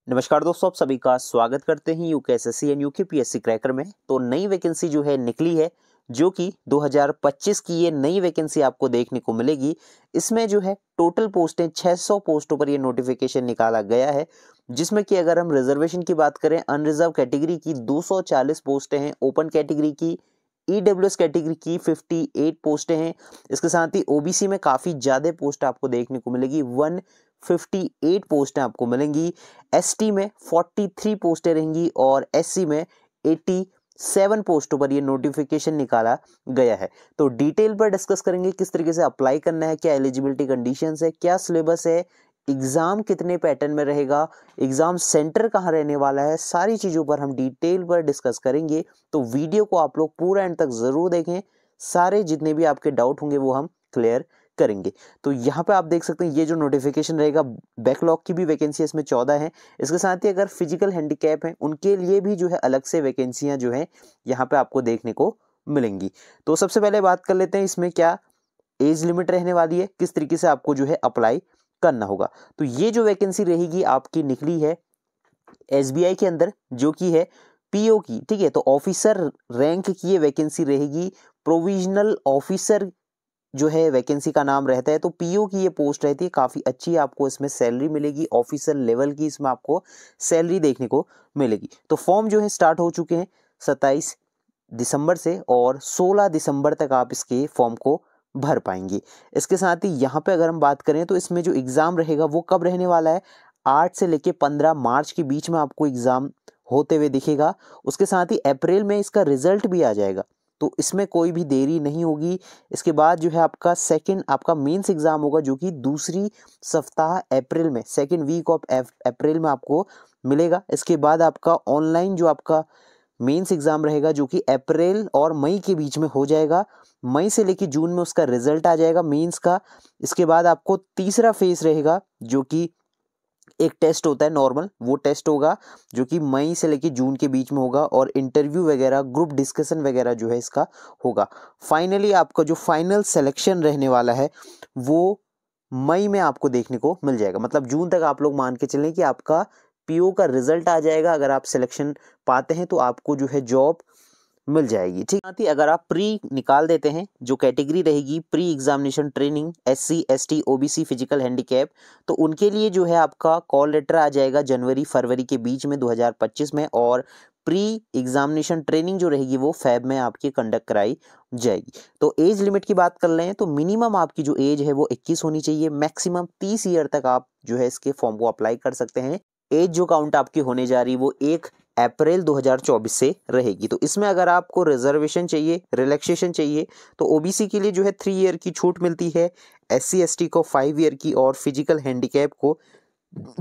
नमस्कार दोस्तों, आप सभी का स्वागत करते हैं यूकेएसएससी एंड यूकेपीएससी क्रैकर में। तो नई वैकेंसी जो है निकली है, जो कि 2025 की ये नई वैकेंसी आपको देखने को मिलेगी। इसमें जो है टोटल पोस्टें 600 पोस्टों पर ये नोटिफिकेशन निकाला गया है, जिसमें कि अगर हम रिजर्वेशन की बात करें, अनरिजर्व कैटेगरी की 240 पोस्टें हैं, ओपन कैटेगरी की ईडब्ल्यूएस कैटेगरी की 58 पोस्टें हैं। इसके साथ ही ओबीसी में काफ़ी ज़्यादा पोस्ट आपको देखने को मिलेगी, 158 पोस्टें आपको मिलेंगी। एसटी में 43 पोस्टें रहेंगी और एससी में 87 पोस्टों पर ये नोटिफिकेशन निकाला गया है। तो डिटेल पर डिस्कस करेंगे किस तरीके से अप्लाई करना है, क्या एलिजिबिलिटी कंडीशंस है, क्या सिलेबस है, एग्जाम कितने पैटर्न में रहेगा, एग्जाम सेंटर कहाँ रहने वाला है, सारी चीज़ों पर हम डिटेल पर डिस्कस करेंगे। तो वीडियो को आप लोग पूरा एंड तक ज़रूर देखें, सारे जितने भी आपके डाउट होंगे वो हम क्लियर करेंगे। तो यहाँ पे आप देख सकते हैं ये जो नोटिफिकेशन रहेगा, बैकलॉग की भी वैकेंसी इसमें 14 है। इसके साथ ही अगर फिजिकल हैंडीकैप हैं उनके लिए भी जो है अलग से वैकेंसियाँ जो हैं यहाँ पे आपको देखने को मिलेंगी। तो सबसे पहले बात कर लेते हैं इसमें क्या एज लिमिट रहने वाली है, किस तरीके से आपको जो है अप्लाई करना होगा। तो ये जो वैकेंसी रहेगी आपकी निकली है एसबीआई के अंदर, जो कि है पीओ की, ठीक है। तो ऑफिसर रैंक की ये वैकेंसी रहेगी। प्रोविजनल ऑफिसर जो है वैकेंसी का नाम रहता है। तो पीओ की ये पोस्ट रहती है, काफ़ी अच्छी आपको इसमें सैलरी मिलेगी, ऑफिसर लेवल की इसमें आपको सैलरी देखने को मिलेगी। तो फॉर्म जो है स्टार्ट हो चुके हैं 27 दिसंबर से और 16 दिसंबर तक आप इसके फॉर्म को भर पाएंगे। इसके साथ ही यहाँ पे अगर हम बात करें तो इसमें जो एग्ज़ाम रहेगा वो कब रहने वाला है, 8 से लेके 15 मार्च के बीच में आपको एग्ज़ाम होते हुए दिखेगा। उसके साथ ही अप्रैल में इसका रिजल्ट भी आ जाएगा, तो इसमें कोई भी देरी नहीं होगी। इसके बाद जो है आपका मेंस एग्ज़ाम होगा, जो कि दूसरी सप्ताह अप्रैल में, सेकेंड वीक ऑफ अप्रैल में आपको मिलेगा। इसके बाद आपका ऑनलाइन जो आपका मेंस एग्ज़ाम रहेगा, जो कि अप्रैल और मई के बीच में हो जाएगा। मई से लेकर जून में उसका रिजल्ट आ जाएगा मेंस का। इसके बाद आपको तीसरा फेज रहेगा, जो कि एक टेस्ट होता है नॉर्मल, वो टेस्ट होगा जो कि मई से लेकर जून के बीच में होगा और इंटरव्यू वगैरह, ग्रुप डिस्कशन वगैरह जो है इसका होगा। फाइनली आपका जो फाइनल सिलेक्शन रहने वाला है वो मई में आपको देखने को मिल जाएगा। मतलब जून तक आप लोग मान के चलें कि आपका पीओ का रिजल्ट आ जाएगा। अगर आप सिलेक्शन पाते हैं तो आपको जो है जॉब मिल जाएगी, ठीक। साथ ही अगर आप प्री निकाल देते हैं, जो कैटेगरी रहेगी pre examination training, SC ST OBC physical handicap, तो उनके लिए जो है आपका कॉल लेटर आ जाएगा जनवरी फरवरी के बीच में 2025 में। और प्री एग्जामिनेशन ट्रेनिंग जो रहेगी वो फेब में आपकी कंडक्ट कराई जाएगी। तो एज लिमिट की बात कर रहे हैं तो मिनिमम आपकी जो एज है वो 21 होनी चाहिए, मैक्सिमम 30 ईयर तक आप जो है इसके फॉर्म को अप्लाई कर सकते हैं। एज जो काउंट आपकी होने जा रही है वो 1 अप्रैल 2024 से रहेगी। तो इसमें अगर आपको रिजर्वेशन चाहिए, रिलैक्सेशन चाहिए, तो ओबीसी के लिए जो है 3 ईयर की छूट मिलती है, एससी एसटी को 5 ईयर की और फिजिकल हैंडीकैप को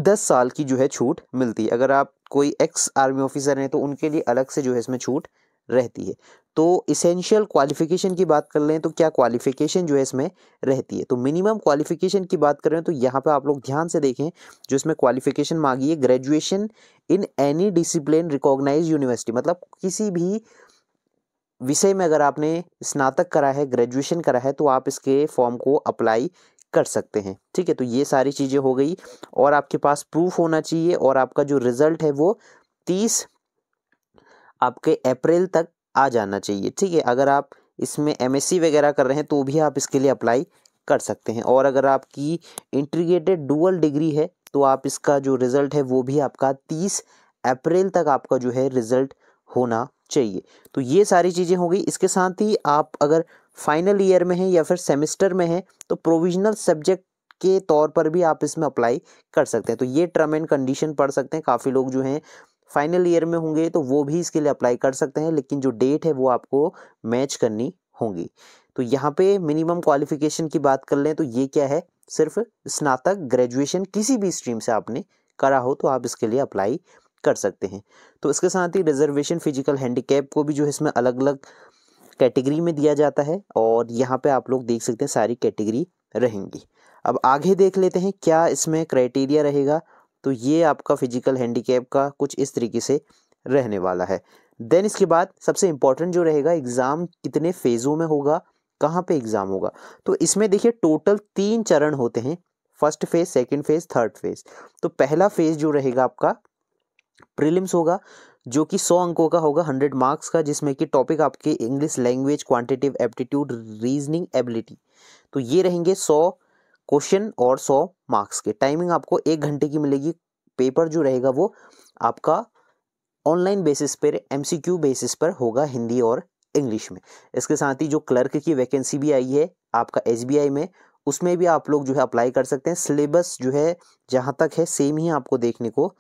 10 साल की जो है छूट मिलती है। अगर आप कोई एक्स आर्मी ऑफिसर हैं तो उनके लिए अलग से जो है इसमें छूट रहती है। तो इसेंशियल क्वालिफिकेशन की बात कर लें तो क्या क्वालिफिकेशन जो है इसमें रहती है, तो मिनिमम क्वालिफिकेशन की बात करें तो यहाँ पे आप लोग ध्यान से देखें, जो इसमें क्वालिफिकेशन मांगी है, graduation in any discipline recognise university, मतलब किसी भी विषय में अगर आपने स्नातक करा है, ग्रेजुएशन करा है, तो आप इसके फॉर्म को अप्लाई कर सकते हैं, ठीक है। तो ये सारी चीज़ें हो गई और आपके पास प्रूफ होना चाहिए और आपका जो रिजल्ट है वो 30 आपके अप्रैल तक आ जाना चाहिए, ठीक है। अगर आप इसमें एमएससी वगैरह कर रहे हैं तो भी आप इसके लिए अप्लाई कर सकते हैं। और अगर आपकी इंटीग्रेटेड डुअल डिग्री है तो आप इसका जो रिज़ल्ट है वो भी आपका 30 अप्रैल तक आपका जो है रिज़ल्ट होना चाहिए। तो ये सारी चीज़ें हो गई। इसके साथ ही आप अगर फाइनल ईयर में हैं या फिर सेमेस्टर में हैं तो प्रोविजनल सब्जेक्ट के तौर पर भी आप इसमें अप्लाई कर सकते हैं। तो ये टर्म एंड कंडीशन पढ़ सकते हैं। काफ़ी लोग जो हैं फाइनल ईयर में होंगे तो वो भी इसके लिए अप्लाई कर सकते हैं, लेकिन जो डेट है वो आपको मैच करनी होगी। तो यहाँ पे मिनिमम क्वालिफिकेशन की बात कर लें तो ये क्या है, सिर्फ स्नातक ग्रेजुएशन किसी भी स्ट्रीम से आपने करा हो तो आप इसके लिए अप्लाई कर सकते हैं। तो इसके साथ ही रिजर्वेशन फिजिकल हैंडीकैप को भी जो है इसमें अलग अलग कैटेगरी में दिया जाता है और यहाँ पे आप लोग देख सकते हैं सारी कैटेगरी रहेंगी। अब आगे देख लेते हैं क्या इसमें क्राइटेरिया रहेगा। तो ये आपका फिजिकल हैंडीकैप का कुछ इस तरीके से रहने वाला है। देन इसके बाद सबसे इम्पोर्टेंट जो रहेगा, एग्ज़ाम कितने फेज़ों में होगा, कहाँ पे एग्ज़ाम होगा। तो इसमें देखिए टोटल 3 चरण होते हैं, first phase, second phase, third phase. तो पहला फेज़ जो रहेगा आपका प्रीलिम्स होगा जो कि 100 अंकों का होगा, 100 मार्क्स का, जिसमें कि टॉपिक आपके English language, quantitative aptitude, reasoning ability. तो ये रहेंगे 100 क्वेश्चन और 100 मार्क्स के। टाइमिंग आपको 1 घंटे की मिलेगी। पेपर जो रहेगा वो आपका ऑनलाइन बेसिस पर, एमसीक्यू बेसिस पर होगा, हिंदी और इंग्लिश में। इसके साथ ही जो क्लर्क की वैकेंसी भी आई है आपका एसबीआई में, उसमें भी आप लोग जो है अप्लाई कर सकते हैं। सिलेबस जो है जहाँ तक है सेम ही आपको देखने को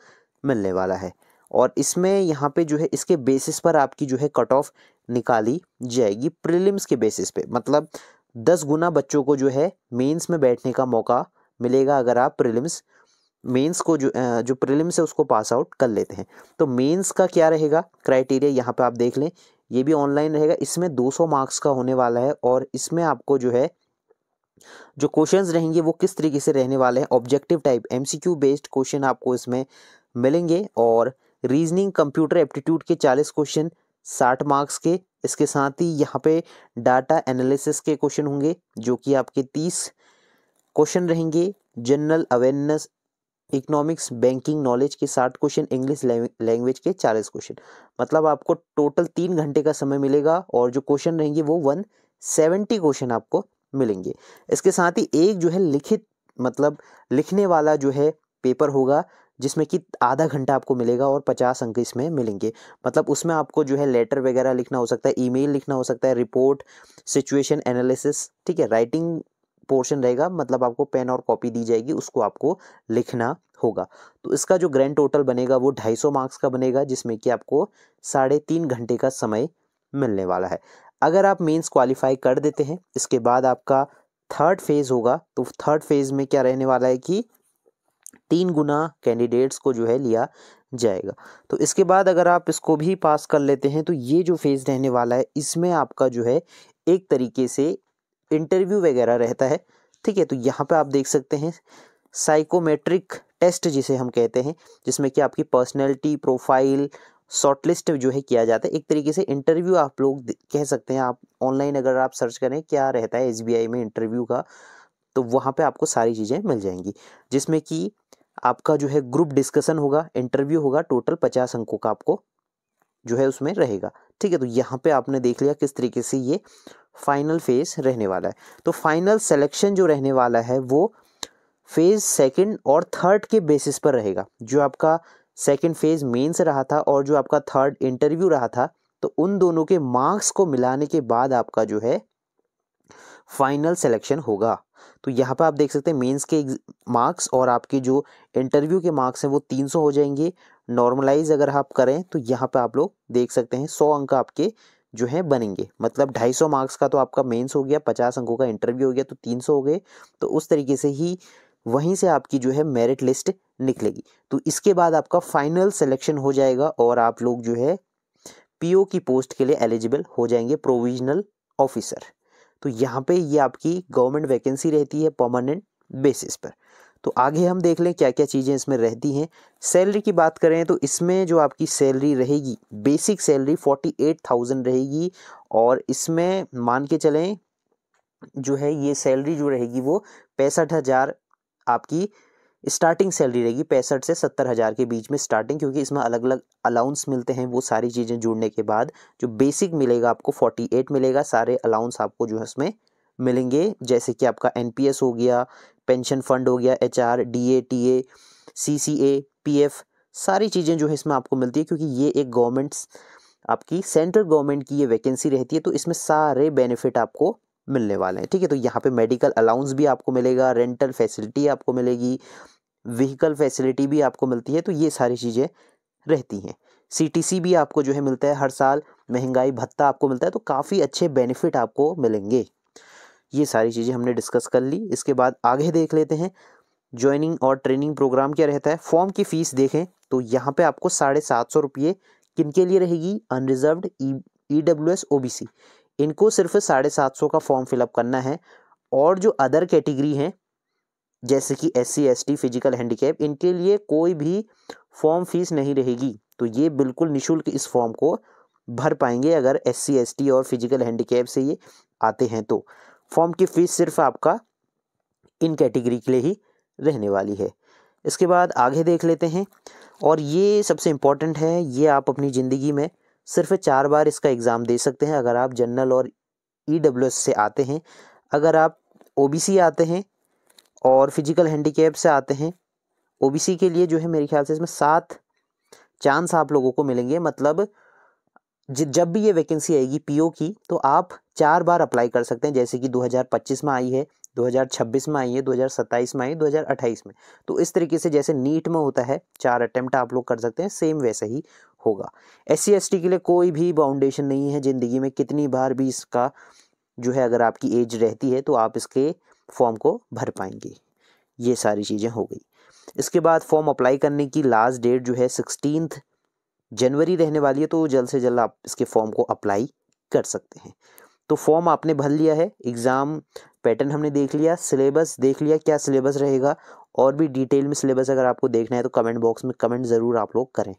मिलने वाला है। और इसमें यहाँ पे जो है इसके बेसिस पर आपकी जो है कट ऑफ निकाली जाएगी प्रीलिम्स के बेसिस पे। मतलब 10 गुना बच्चों को जो है मेंस में बैठने का मौका मिलेगा अगर आप प्रीलिम्स मेंस को जो प्रीलिम्स है उसको पास आउट कर लेते हैं। तो मेंस का क्या रहेगा क्राइटेरिया, यहाँ पे आप देख लें, ये भी ऑनलाइन रहेगा। इसमें 200 मार्क्स का होने वाला है और इसमें आपको जो है जो क्वेश्चंस रहेंगे वो किस तरीके से रहने वाले हैं, objective type MCQ based question आपको इसमें मिलेंगे। और रीजनिंग कंप्यूटर एप्टीट्यूड के 40 क्वेश्चन 60 मार्क्स के। इसके साथ ही यहाँ पे डाटा एनालिसिस के क्वेश्चन होंगे जो कि आपके 30 क्वेश्चन रहेंगे। General awareness, economics, banking knowledge के 60 क्वेश्चन, इंग्लिश लैंग्वेज के 40 क्वेश्चन। मतलब आपको टोटल 3 घंटे का समय मिलेगा और जो क्वेश्चन रहेंगे वो 170 क्वेश्चन आपको मिलेंगे। इसके साथ ही एक जो है लिखित, मतलब लिखने वाला जो है पेपर होगा जिसमें कि आधा घंटा आपको मिलेगा और 50 अंक इसमें मिलेंगे। मतलब उसमें आपको जो है लेटर वगैरह लिखना हो सकता है, ईमेल लिखना हो सकता है, रिपोर्ट, सिचुएशन एनालिसिस, ठीक है। राइटिंग पोर्शन रहेगा, मतलब आपको पेन और कॉपी दी जाएगी, उसको आपको लिखना होगा। तो इसका जो ग्रैंड टोटल बनेगा वो 250 मार्क्स का बनेगा, जिसमें कि आपको 3.5 घंटे का समय मिलने वाला है। अगर आप मेंस क्वालिफाई कर देते हैं, इसके बाद आपका थर्ड फेज होगा। तो थर्ड फेज में क्या रहने वाला है कि 3 गुना कैंडिडेट्स को जो है लिया जाएगा। तो इसके बाद अगर आप इसको भी पास कर लेते हैं तो ये जो फेज रहने वाला है इसमें आपका जो है एक तरीके से इंटरव्यू वगैरह रहता है, ठीक है। तो यहाँ पे आप देख सकते हैं साइकोमेट्रिक टेस्ट जिसे हम कहते हैं, जिसमें कि आपकी पर्सनैलिटी प्रोफाइल शॉर्टलिस्ट जो है किया जाता है। एक तरीके से इंटरव्यू आप लोग कह सकते हैं। आप ऑनलाइन अगर आप सर्च करें क्या रहता है एसबीआई में इंटरव्यू का, तो वहाँ पे आपको सारी चीज़ें मिल जाएंगी, जिसमें कि आपका जो है ग्रुप डिस्कशन होगा, इंटरव्यू होगा, टोटल 50 अंकों का आपको जो है उसमें रहेगा, ठीक है। तो यहाँ पे आपने देख लिया किस तरीके से ये फाइनल फेज रहने वाला है। तो फाइनल सिलेक्शन जो रहने वाला है वो फेज सेकंड और थर्ड के बेसिस पर रहेगा। जो आपका सेकंड फेज मेंस रहा था और जो आपका थर्ड इंटरव्यू रहा था, तो उन दोनों के मार्क्स को मिलाने के बाद आपका जो है फाइनल सिलेक्शन होगा। तो यहाँ पर आप देख सकते हैं मेंस के मार्क्स और आपके जो इंटरव्यू के मार्क्स हैं वो 300 हो जाएंगे। नॉर्मलाइज अगर आप करें तो यहाँ पे आप लोग देख सकते हैं 100 अंक आपके जो है बनेंगे। मतलब 250 मार्क्स का तो आपका मेंस हो गया, 50 अंकों का इंटरव्यू हो गया, तो 300 हो गए। तो उस तरीके से ही वहीं से आपकी जो है मेरिट लिस्ट निकलेगी। तो इसके बाद आपका फाइनल सिलेक्शन हो जाएगा और आप लोग जो है पीओ की पोस्ट के लिए एलिजिबल हो जाएंगे, प्रोविजनल ऑफिसर। तो यहाँ पे ये आपकी गवर्नमेंट वैकेंसी रहती है परमानेंट बेसिस पर। तो आगे हम देख लें क्या क्या चीज़ें इसमें रहती हैं। सैलरी की बात करें तो इसमें जो आपकी सैलरी रहेगी, बेसिक सैलरी 48,000 रहेगी। और इसमें मान के चलें जो है ये सैलरी जो रहेगी वो 65,000 आपकी स्टार्टिंग सैलरी रहेगी। 65 से 70,000 के बीच में स्टार्टिंग, क्योंकि इसमें अलग अलग अलाउंस मिलते हैं। वो सारी चीज़ें जोड़ने के बाद जो बेसिक मिलेगा आपको 48 मिलेगा। सारे अलाउंस आपको जो है उसमें मिलेंगे, जैसे कि आपका एनपीएस हो गया, पेंशन फंड हो गया, HR, DA, TA, CCA, PF, सारी चीज़ें जो है इसमें आपको मिलती है। क्योंकि ये एक गवर्नमेंट आपकी सेंट्रल गवर्नमेंट की ये वैकेंसी रहती है, तो इसमें सारे बेनिफिट आपको मिलने वाले हैं, ठीक है। तो यहाँ पे मेडिकल अलाउंस भी आपको मिलेगा, रेंटल फैसिलिटी आपको मिलेगी, व्हीकल फैसिलिटी भी आपको मिलती है। तो ये सारी चीज़ें रहती हैं। सीटीसी भी आपको जो है मिलता है हर साल, महंगाई भत्ता आपको मिलता है। तो काफ़ी अच्छे बेनिफिट आपको मिलेंगे। ये सारी चीज़ें हमने डिस्कस कर ली। इसके बाद आगे देख लेते हैं ज्वाइनिंग और ट्रेनिंग प्रोग्राम क्या रहता है। फॉर्म की फ़ीस देखें तो यहाँ पे आपको 750 रुपये किन के लिए रहेगी, अनरिजर्व्ड, ईडब्ल्यूएस, ओबीसी, इनको सिर्फ 750 का फॉर्म फिलअप करना है। और जो अदर कैटेगरी हैं जैसे कि एससी, एसटी, फिजिकल हैंडीकैप, इनके लिए कोई भी फॉर्म फीस नहीं रहेगी। तो ये बिल्कुल निःशुल्क इस फॉर्म को भर पाएंगे अगर एससी, एसटी और फिजिकल हैंडीकैप से ये आते हैं। तो फॉर्म की फ़ीस सिर्फ आपका इन कैटेगरी के लिए ही रहने वाली है। इसके बाद आगे देख लेते हैं और ये सबसे इम्पॉर्टेंट है, ये आप अपनी ज़िंदगी में सिर्फ 4 बार इसका एग्ज़ाम दे सकते हैं अगर आप जनरल और EWS से आते हैं। अगर आप OBC आते हैं और फिजिकल हैंडीकैप से आते हैं, OBC के लिए जो है मेरे ख्याल से इसमें 7 चांस आप लोगों को मिलेंगे। मतलब जब भी ये वैकेंसी आएगी PO की, तो आप 4 बार अप्लाई कर सकते हैं। जैसे कि 2025 में आई है, 2026 में आई है, 2027 में आई, 2028 में। तो इस तरीके से जैसे नीट में होता है 4 अटेम्प्ट आप लोग कर सकते हैं, सेम वैसे ही होगा। SC ST के लिए कोई भी बाउंडेशन नहीं है ज़िंदगी में, कितनी बार भी इसका जो है अगर आपकी एज रहती है तो आप इसके फॉर्म को भर पाएंगे। ये सारी चीज़ें हो गई। इसके बाद फॉर्म अप्लाई करने की लास्ट डेट जो है 16 जनवरी रहने वाली है, तो जल्द से जल्द आप इसके फॉर्म को अप्लाई कर सकते हैं। तो फॉर्म आपने भर लिया है, एग्ज़ाम पैटर्न हमने देख लिया, सिलेबस देख लिया क्या सिलेबस रहेगा, और भी डिटेल में सिलेबस अगर आपको देखना है तो कमेंट बॉक्स में कमेंट ज़रूर आप लोग करें।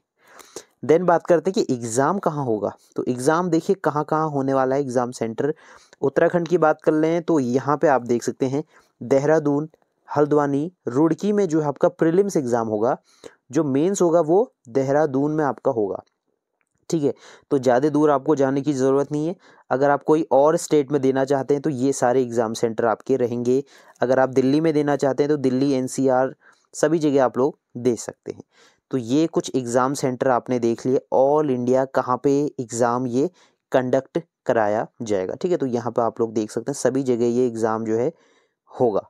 देन बात करते हैं कि एग्ज़ाम कहाँ होगा। तो एग्ज़ाम देखिए कहाँ कहाँ होने वाला है एग्ज़ाम सेंटर। उत्तराखंड की बात कर लें तो यहाँ पे आप देख सकते हैं देहरादून, हल्द्वानी, रुड़की में जो है आपका प्रीलिम्स एग्ज़ाम होगा। जो मेंस होगा वो देहरादून में आपका होगा, ठीक है। तो ज़्यादा दूर आपको जाने की ज़रूरत नहीं है। अगर आप कोई और स्टेट में देना चाहते हैं तो ये सारे एग्ज़ाम सेंटर आपके रहेंगे। अगर आप दिल्ली में देना चाहते हैं तो दिल्ली, NCR सभी जगह आप लोग दे सकते हैं। तो ये कुछ एग्ज़ाम सेंटर आपने देख लिए, ऑल इंडिया कहाँ पे एग्ज़ाम ये कंडक्ट कराया जाएगा, ठीक है। तो यहाँ पर आप लोग देख सकते हैं सभी जगह ये एग्ज़ाम जो है होगा।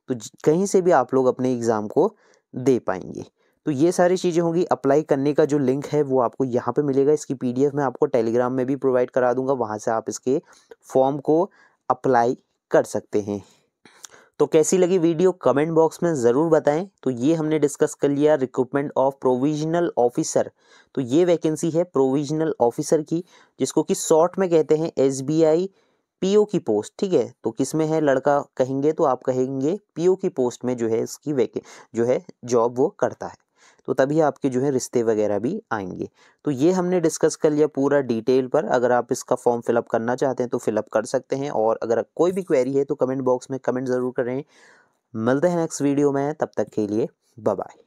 तो कहीं से भी आप लोग अपने एग्ज़ाम को दे पाएंगे। तो ये सारी चीज़ें होंगी। अप्लाई करने का जो लिंक है वो आपको यहाँ पे मिलेगा। इसकी PDF मैं आपको टेलीग्राम में भी प्रोवाइड करा दूंगा, वहाँ से आप इसके फॉर्म को अप्लाई कर सकते हैं। तो कैसी लगी वीडियो कमेंट बॉक्स में ज़रूर बताएं। तो ये हमने डिस्कस कर लिया रिक्रूटमेंट ऑफ प्रोविजनल ऑफिसर। तो ये वैकेंसी है प्रोविजनल ऑफिसर की, जिसको कि शॉर्ट में कहते हैं SBI PO की पोस्ट, ठीक है। तो किस में है लड़का कहेंगे तो आप कहेंगे PO की पोस्ट में जो है इसकी जो है जॉब वो करता है। तो तभी आपके जो है रिश्ते वगैरह भी आएंगे। तो ये हमने डिस्कस कर लिया पूरा डिटेल पर। अगर आप इसका फॉर्म फिलअप करना चाहते हैं तो फिलअप कर सकते हैं, और अगर कोई भी क्वेरी है तो कमेंट बॉक्स में कमेंट ज़रूर करें। मिलते हैं नेक्स्ट वीडियो में, तब तक के लिए बाय बाय।